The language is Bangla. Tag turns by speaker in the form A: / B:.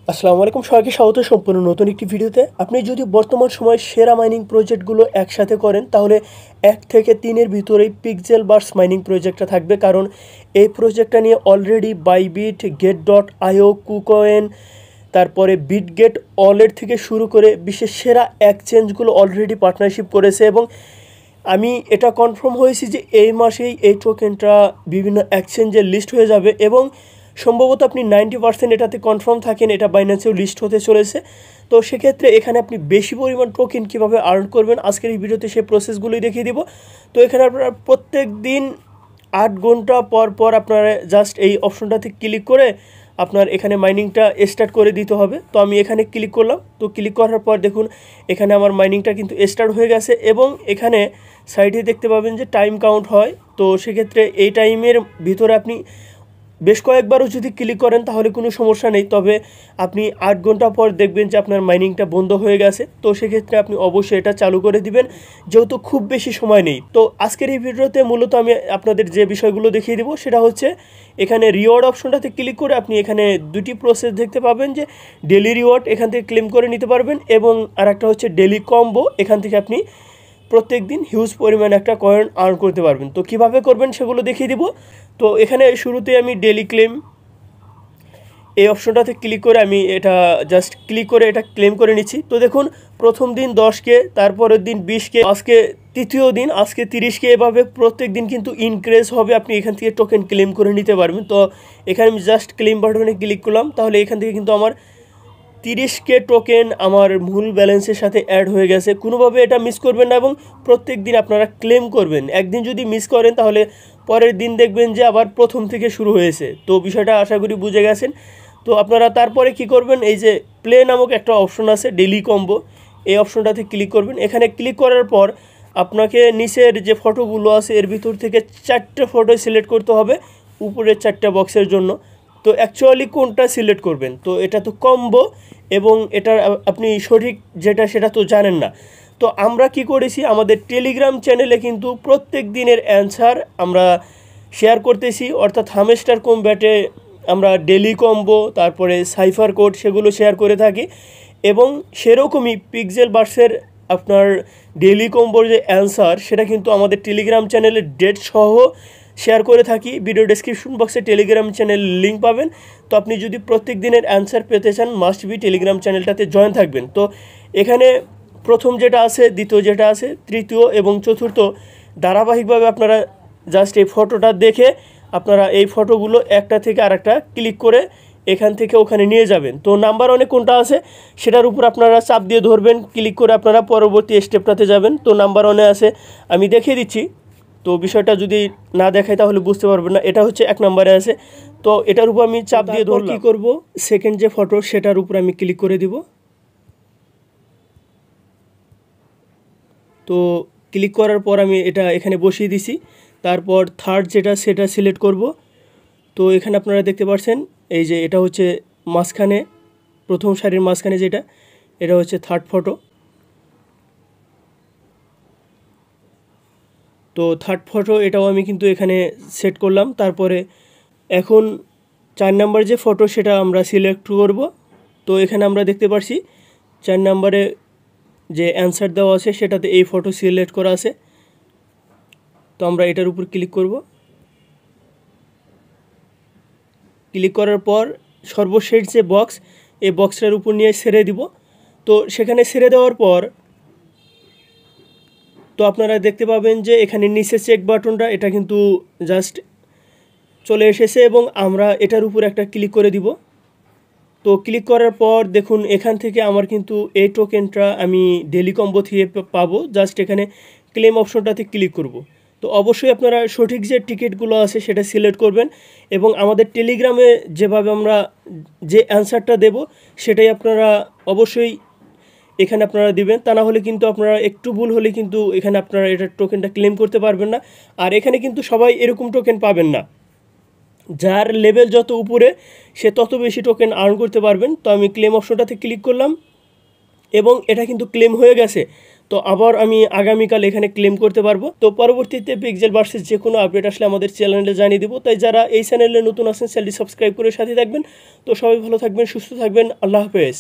A: আসসালামু আলাইকুম, সবাইকে স্বাগত সম্পূর্ণ নতুন একটি ভিডিওতে। আপনি যদি বর্তমান সময়ে সেরা মাইনিং প্রজেক্টগুলো একসাথে করেন তাহলে 1 থেকে 3-এর ভিতরেই পিক্সেল বার্স মাইনিং প্রজেক্টটা থাকবে, কারণ এই প্রজেক্টটা নিয়ে অলরেডি বাইবিট, get.io, কুকয়েন, তারপরে বিটগেট ওয়ালেট থেকে শুরু করে বিশ্বের সেরা এক্সচেঞ্জগুলো অলরেডি পার্টনারশিপ করেছে এবং আমি এটা কনফার্ম হয়েছি যে এই মাসেই এই টোকেনটা বিভিন্ন এক্সচেঞ্জে লিস্ট হয়ে যাবে এবং সম্ভবত আপনি 90% এটাতে কনফার্ম থাকেন এটা বাইন্যান্সেও লিস্ট হতে চলেছে। তো সেক্ষেত্রে এখানে আপনি বেশি পরিমাণ টোকেন কীভাবে আর্ন করবেন আজকের এই ভিডিওতে সেই প্রসেসগুলোই দেখিয়ে দিব। তো এখানে আপনারা প্রত্যেক দিন 8 ঘন্টা পর পর আপনারা জাস্ট এই অপশনটাতে ক্লিক করে আপনার এখানে মাইনিংটা স্টার্ট করে দিতে হবে। তো আমি এখানে ক্লিক করলাম। তো ক্লিক করার পর দেখুন এখানে আমার মাইনিংটা কিন্তু স্টার্ট হয়ে গেছে এবং এখানে সাইডে দেখতে পাবেন যে টাইম কাউন্ট হয়। তো সেক্ষেত্রে এই টাইমের ভিতরে আপনি বেশ কয়েকবারও যদি ক্লিক করেন তাহলে কোনো সমস্যা নেই, তবে আপনি 8 ঘন্টা পর দেখবেন যে আপনার মাইনিংটা বন্ধ হয়ে গেছে। তো সেক্ষেত্রে আপনি অবশ্যই এটা চালু করে দিবেন, যেহেতু খুব বেশি সময় নেই। তো আজকের এই ভিডিওতে মূলত আমি আপনাদের যে বিষয়গুলো দেখিয়ে দেবো সেটা হচ্ছে এখানে রিওয়ার্ড অপশনটাতে ক্লিক করে আপনি এখানে দুটি প্রসেস দেখতে পাবেন, যে ডেলি রিওয়ার্ড এখান থেকে ক্লেম করে নিতে পারবেন এবং আরেকটা হচ্ছে ডেলি কম্বো, এখান থেকে আপনি প্রত্যেক দিন হিউজ পরিমাণে একটা কয়েন আর্ন করতে পারবেন। তো কিভাবে করবেন সেগুলো দেখিয়ে দিব। তো এখানে শুরুতে আমি ডেলি ক্লেম এই অপশনটাতে ক্লিক করে আমি এটা জাস্ট ক্লিক করে এটা ক্লেম করে নিচ্ছি। তো দেখুন প্রথম দিন 10K, তারপরের দিন 20K, আজকে তৃতীয় দিন আজকে 30K, এভাবে প্রত্যেক দিন কিন্তু ইনক্রিজ হবে, আপনি এখান থেকে টোকেন ক্লেম করে নিতে পারবেন। তো এখানে আমি জাস্ট ক্লেম বাটনে ক্লিক করলাম, তাহলে এখান থেকে কিন্তু আমার 30K টোকেন আমার মূল ব্যালেন্সের সাথে অ্যাড হয়ে গেছে। কোনোভাবে এটা মিস করবেন না এবং প্রত্যেক দিন আপনারা ক্লেম করবেন। একদিন যদি মিস করেন তাহলে পরের দিন দেখবেন যে আবার প্রথম থেকে শুরু হয়েছে। তো বিষয়টা আশা করি বুঝে গেছেন। তো আপনারা তারপরে কি করবেন, এই যে প্লে নামক একটা অপশন আছে ডেলি কম্বো, এই অপশনটাতে ক্লিক করবেন। এখানে ক্লিক করার পর আপনাকে নিচের যে ফটোগুলো আছে এর ভিতর থেকে 4টে ফটো সিলেক্ট করতে হবে উপরের 4টে বক্সের জন্য। তো অ্যাকচুয়ালি কোনটা সিলেক্ট করবেন, তো এটা তো কম্বো এবং এটা আপনি সঠিক যেটা সেটা তো জানেন না। তো আমরা কি করেছি, আমাদের টেলিগ্রাম চ্যানেলে কিন্তু প্রত্যেক দিনের অ্যান্সার আমরা শেয়ার করতেছি, অর্থাৎ হামেস্টার কমব্যাটে আমরা ডেলি কম্বো, তারপরে সাইফার কোড সেগুলো শেয়ার করে থাকি এবং সেরকমই পিক্সেল বার্সের আপনার ডেলি কম্বোর যে অ্যান্সার সেটা কিন্তু আমাদের টেলিগ্রাম চ্যানেলের ডেট সহ শেয়ার করে থাকি। ভিডিও ডেসক্রিপশন বক্সে টেলিগ্রাম চ্যানেল লিঙ্ক পাবেন। তো আপনি যদি প্রত্যেক দিনের অ্যান্সার পেতে চান মাস্ট বি টেলিগ্রাম চ্যানেলটাতে জয়েন থাকবেন। তো এখানে প্রথম যেটা আছে, দ্বিতীয় যেটা আছে, তৃতীয় এবং চতুর্থ ধারাবাহিকভাবে আপনারা জাস্ট এই ফটোটা দেখে আপনারা এই ফটোগুলো একটা থেকে আরেকটা ক্লিক করে এখান থেকে ওখানে নিয়ে যাবেন। তো নাম্বার ওয়ানে কোনটা আছে সেটার উপর আপনারা চাপ দিয়ে ধরবেন, ক্লিক করে আপনারা পরবর্তী স্টেপটাতে যাবেন। তো নাম্বার ওয়ানে আছে, আমি দেখিয়ে দিচ্ছি। তো বিষয়টা যদি না দেখায় তাহলে বুঝতে পারবেন না। এটা হচ্ছে 1 নম্বরে আছে। তো এটার উপর আমি চাপ দিয়ে ধর কী করবো, সেকেন্ড যে ফটো সেটার উপর আমি ক্লিক করে দিব। তো ক্লিক করার পর আমি এটা এখানে বসিয়ে দিছি। তারপর থার্ড যেটা সেটা সিলেক্ট করব। তো এখানে আপনারা দেখতে পাচ্ছেন এই যে এটা হচ্ছে মাঝখানে, প্রথম সারির মাঝখানে যেটা, এটা হচ্ছে থার্ড ফটো। তো থার্ড ফটো এটাও আমি কিন্তু এখানে সেট করলাম। তারপরে এখন 4 নম্বর যে ফটো সেটা আমরা সিলেক্ট করব। তো এখানে আমরা দেখতে পাচ্ছি 4 নম্বরে যে অ্যান্সার দেওয়া আছে সেটাতে এই ফটো সিলেক্ট করা আছে। তো আমরা এটার উপর ক্লিক করব। ক্লিক করার পর সর্বশেষ যে বক্স, এই বক্সটার উপর নিয়ে ছেড়ে দিব। তো সেখানে ছেড়ে দেওয়ার পর তো আপনারা দেখতে পাবেন যে এখানে নিচে চেক বাটনটা এটা কিন্তু জাস্ট চলে এসেছে এবং আমরা এটার উপর একটা ক্লিক করে দিব। তো ক্লিক করার পর দেখুন এখান থেকে আমার কিন্তু এই টোকেনটা আমি ডেলি কম্বো থেকে পাবো। জাস্ট এখানে ক্লেম অপশনটাতে ক্লিক করব। তো অবশ্যই আপনারা সঠিক যে টিকিটগুলো আছে সেটা সিলেক্ট করবেন এবং আমাদের টেলিগ্রামে যেভাবে আমরা যে অ্যান্সারটা দেব সেটাই আপনারা অবশ্যই এখানে আপনারা দিবেন। তা না হলে কিন্তু আপনারা একটু ভুল হলে কিন্তু এখানে আপনারা এটা টোকেনটা ক্লেম করতে পারবেন না। আর এখানে কিন্তু সবাই এরকম টোকেন পাবেন না, যার লেভেল যত উপরে সে তত বেশি টোকেন আর্ন করতে পারবেন। তো আমি ক্লেম অপশনটাতে ক্লিক করলাম এবং এটা কিন্তু ক্লেম হয়ে গেছে। তো আবার আমি আগামীকাল এখানে ক্লেম করতে পারবো। তো পরবর্তীতে পিক্সেল বার্সের যে কোনো আপডেট আসলে আমাদের চ্যানেলে জানিয়ে দেবো। তাই যারা এই চ্যানেলে নতুন আছেন চ্যানেলটি সাবস্ক্রাইব করে সাথে থাকবেন। তো সবাই ভালো থাকবেন, সুস্থ থাকবেন, আল্লাহ হাফেজ।